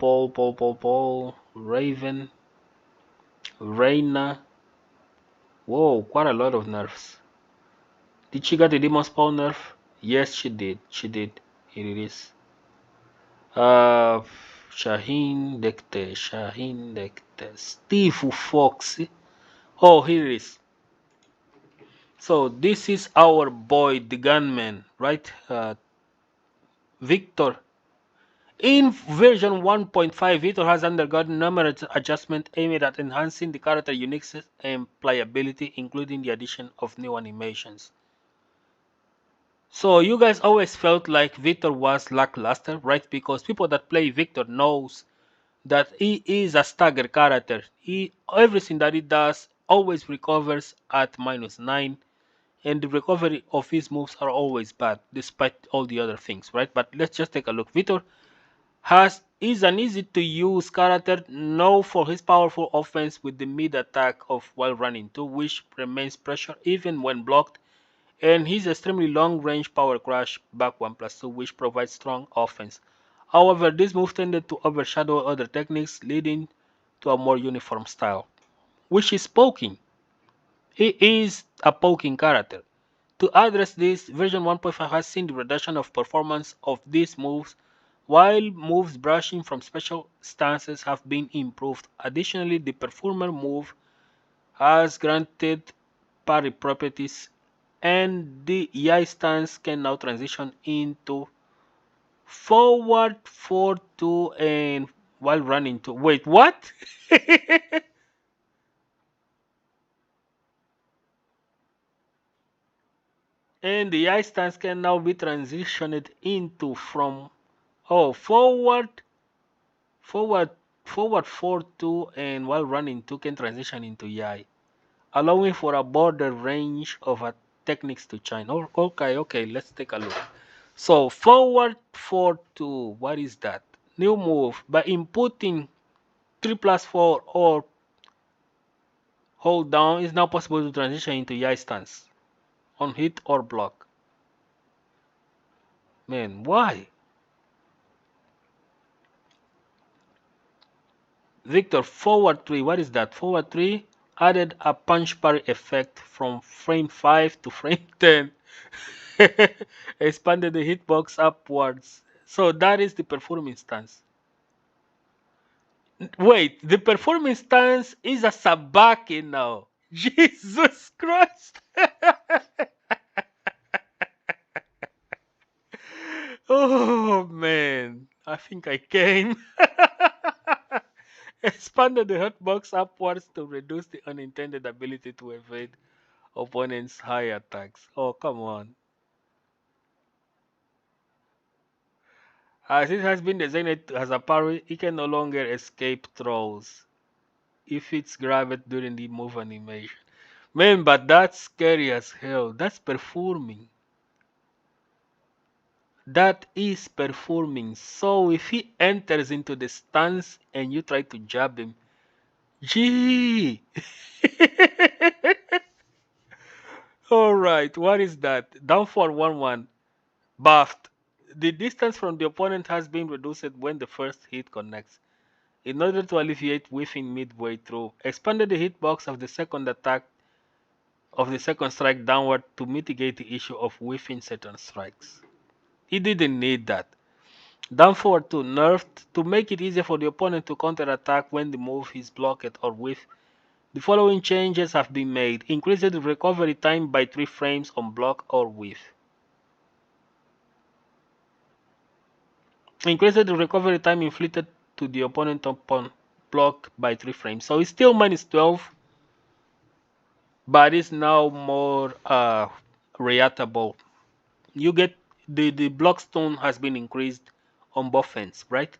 Speaker 1: Raven. Reina. Whoa, quite a lot of nerfs. Did she get the Demon Spawn nerf? Yes, she did. She did. Here it is. Shaheen Dekte. Steve Foxy. Oh, here it is. So this is our boy, the gunman, right? Victor. In version 1.5, Victor has undergone numerous adjustments aimed at enhancing the character uniqueness and playability, including the addition of new animations. So you guys always felt like Victor was lackluster, right? Because people that play Victor knows that he is a stagger character. Everything that he does always recovers at -9, and the recovery of his moves are always bad, despite all the other things, right? But let's just take a look. Victor is an easy to use character known for his powerful offense with the mid attack of while running 2, which remains pressure even when blocked, and his extremely long range power crash back 1+2, which provides strong offense. However, this move tended to overshadow other techniques, leading to a more uniform style, which is poking. He is a poking character. To address this, version 1.5 has seen the reduction of performance of these moves, while moves brushing from special stances have been improved. Additionally, the performer move has granted parry properties, and the Yai stance can now transition into forward 4-2 and while running 2. Wait, what? And the Yai stance can now be transitioned into from forward forward forward 4-2 and while running 2 can transition into Yai, allowing for a broader range of techniques to shine. Okay, let's take a look. So forward 4-2, what is that? New move. By inputting 3+4 or hold down, it's now possible to transition into Yai stance on hit or block. Man, why? Victor, forward 3, what is that? Forward 3 added a punch parry effect from frame 5 to frame 10. Expanded the hitbox upwards. So that is the performance stance. Wait, the performance stance is a sabaki now. Jesus Christ. Oh man, I think I came. Expanded the hotbox upwards to reduce the unintended ability to evade opponents' high attacks. Oh, come on. As it has been designed as a parry, it can no longer escape throws if it's grabbed during the move animation. Man, but that's scary as hell. That's performing. That is performing. So if he enters into the stance and you try to jab him, gee. Alright, what is that? Down for 1-1. Buffed. The distance from the opponent has been reduced when the first hit connects. In order to alleviate whiffing midway through, expanded the hitbox of the second attack of the second strike downward to mitigate the issue of whiffing certain strikes. He didn't need that. Down forward 2, nerfed to make it easier for the opponent to counterattack when the move is blocked or whiff. The following changes have been made. Increase the recovery time by 3 frames on block or whiff. Increase the recovery time inflicted to the opponent upon block by 3 frames. So it's still minus 12, but it's now more reactable. You get the block stone has been increased on both ends, right?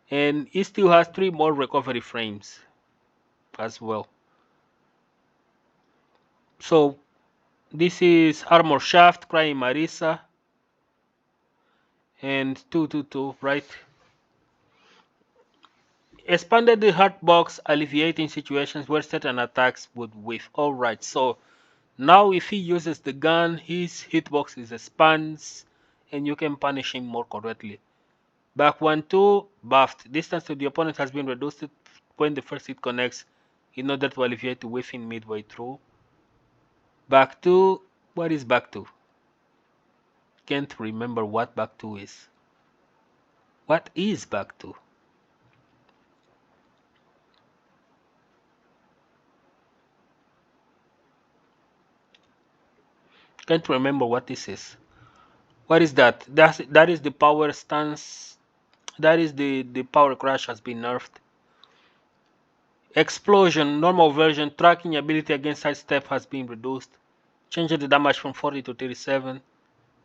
Speaker 1: And it still has 3 more recovery frames as well. So this is Armor Shaft, Crying Marisa, and 222, right? Expanded the heart box, alleviating situations where certain attacks would whiff. Alright, so now if he uses the gun, his hitbox is expands and you can punish him more correctly. Back 1-2, buffed. Distance to the opponent has been reduced when the first hit connects in order to alleviate the whiffing midway through. Back 2, what is back 2? Can't remember what back 2 is. What is back 2? Can't remember what this is. What is that? That is the power stance. That is the power crash has been nerfed. Explosion, normal version, tracking ability against sidestep has been reduced. Changed the damage from 40 to 37.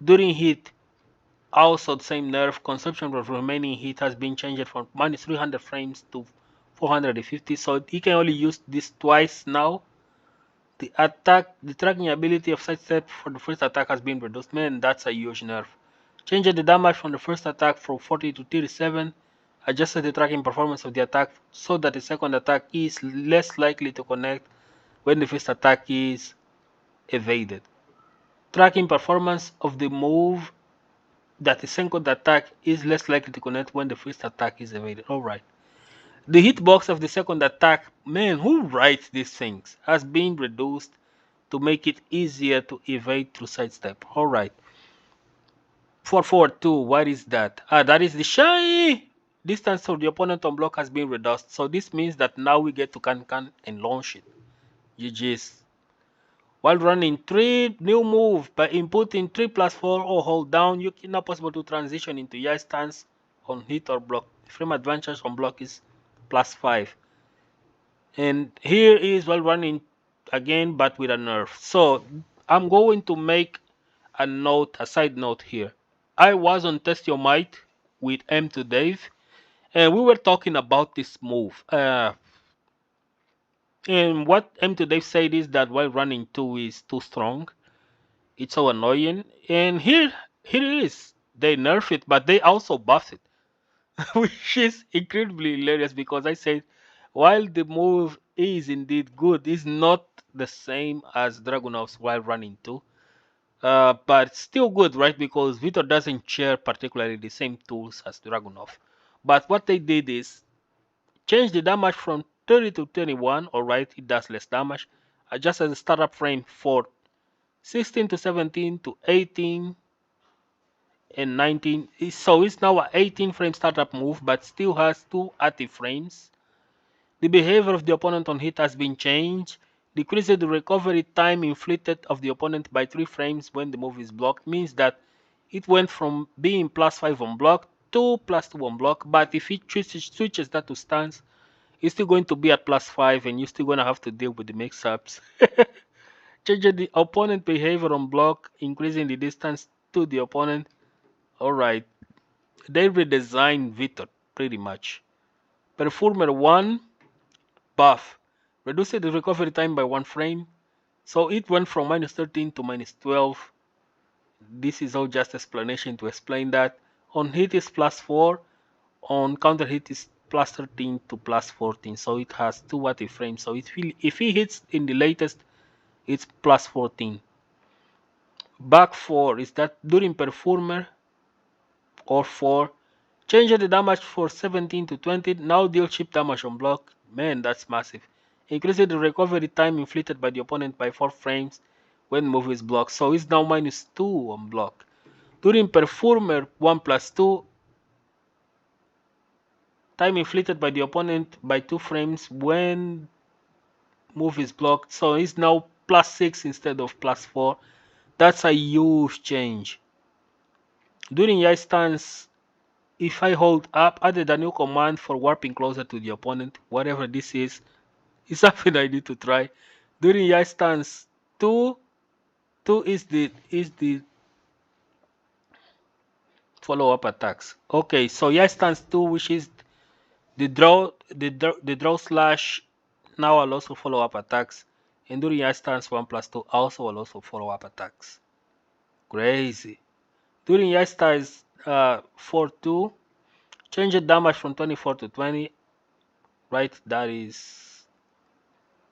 Speaker 1: During hit, also the same nerf. Consumption of remaining hit has been changed from minus 300 frames to 450. So he can only use this twice now. The tracking ability of sidestep for the first attack has been reduced. Man, that's a huge nerf. Changed the damage from the first attack from 40 to 37. Adjusted the tracking performance of the attack so that the second attack is less likely to connect when the first attack is evaded. Tracking performance of the move that the second attack is less likely to connect when the first attack is evaded. Alright. The hitbox of the second attack, man, who writes these things, has been reduced to make it easier to evade through sidestep. Alright. 4-4-2, what is that? That is the shy. Distance to the opponent on block has been reduced. So this means that now we get to can and launch it. GG's. While running 3 new move by inputting 3+4 or hold down, you can now possible to transition into YI stance on hit or block. Frame advantage on block is +5. And here is while running again but with a nerf. So I'm going to make a side note here. I was on Test Your Might with M2 Dave, and we were talking about this move. And what M2 Dave said is that while running 2 is too strong, it's so annoying. And here it is. They nerf it, but they also buff it, which is incredibly hilarious because I said while the move is indeed good, it's not the same as Dragunov's while running 2. But still good, right? Because Vitor doesn't share particularly the same tools as Dragunov. But what they did is change the damage from 30 to 21, alright, it does less damage. Adjusted the startup frame for 16 to 17 to 18 and 19. So it's now an 18 frame startup move, but still has 2 active frames. The behavior of the opponent on hit has been changed. Decreases the recovery time inflicted of the opponent by 3 frames when the move is blocked. Means that it went from being +5 on block to +2 on block. But if it switches that to stance, it's still going to be at +5, and you're still going to have to deal with the mix-ups. Changing the opponent behavior on block, increasing the distance to the opponent. All right, they redesigned Victor pretty much. Performer 1 buff, reduced the recovery time by 1 frame. So it went from -13 to -12. This is all just explanation to explain that. On hit is +4, on counter hit is +13 to +14. So it has 2 active frames. So if he hits in the latest, it's +14. Back 4 is that during performer or 4, change the damage for 17 to 20. Now deal chip damage on block. Man, that's massive. Increase the recovery time inflicted by the opponent by 4 frames when move is blocked. So it's now -2 on block. During performer 1+2, time inflicted by the opponent by 2 frames when move is blocked. So it's now +6 instead of +4. That's a huge change. During Yai stance, if I hold up, added a new command for warping closer to the opponent. Whatever this is something I need to try. During Yai stance 2 is the follow-up attacks. Okay, so Yai stance 2, which is the draw slash, now allows for follow-up attacks. And during Yai stance 1+2 also allows for follow-up attacks. Crazy. During Yai stance 4-2, change the damage from 24 to 20. Right, that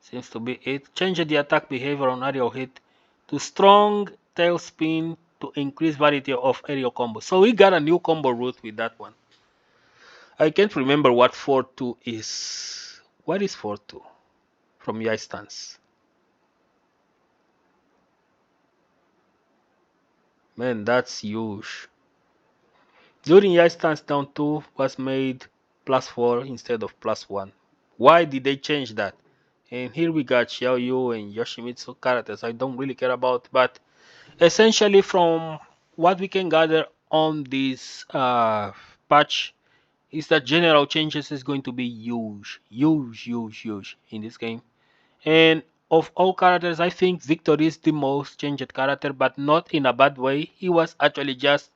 Speaker 1: seems to be it. Change the attack behavior on aerial hit to strong tail spin to increase variety of aerial combos. So we got a new combo route with that one. I can't remember what 4-2 is. What is 4-2 from Yai stance? Man, that's huge. During Yai stance down 2 was made +4 instead of +1. Why did they change that? And here we got Xiaoyu and Yoshimitsu characters I don't really care about, but essentially from what we can gather on this patch is that general changes is going to be huge in this game. And of all characters, I think Victor is the most changed character, but not in a bad way. He was actually just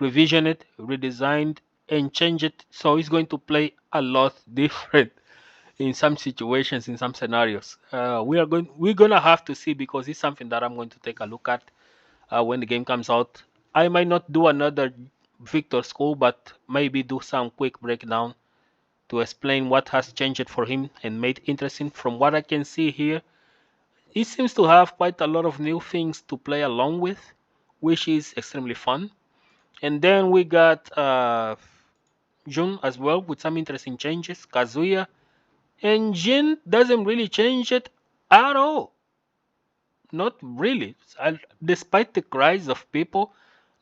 Speaker 1: revisioned, redesigned, and changed, so he's going to play a lot different in some situations, in some scenarios. We're gonna have to see, because it's something that I'm going to take a look at when the game comes out. I might not do another Victor school, but maybe do some quick breakdown to explain what has changed for him and made interesting. From what I can see here, he seems to have quite a lot of new things to play along with, which is extremely fun. And then we got Jun as well with some interesting changes, Kazuya, and Jin doesn't really change it at all. Not really. Despite the cries of people,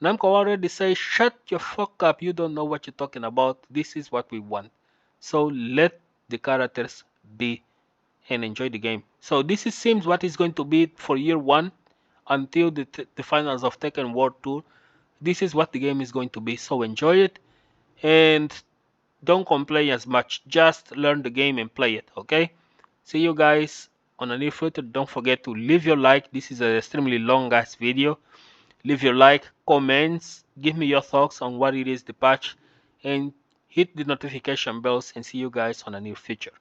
Speaker 1: Namco already says, shut your fuck up, you don't know what you're talking about, this is what we want. So let the characters be and enjoy the game. So seems what is going to be for year 1 until the finals of Tekken World Tour. This is what the game is going to be, so enjoy it and don't complain as much. Just learn the game and play it, okay? See you guys on a new future. Don't forget to leave your like. This is an extremely long ass video. Leave your like, comments, give me your thoughts on what it is the patch, and hit the notification bells, and see you guys on a new future.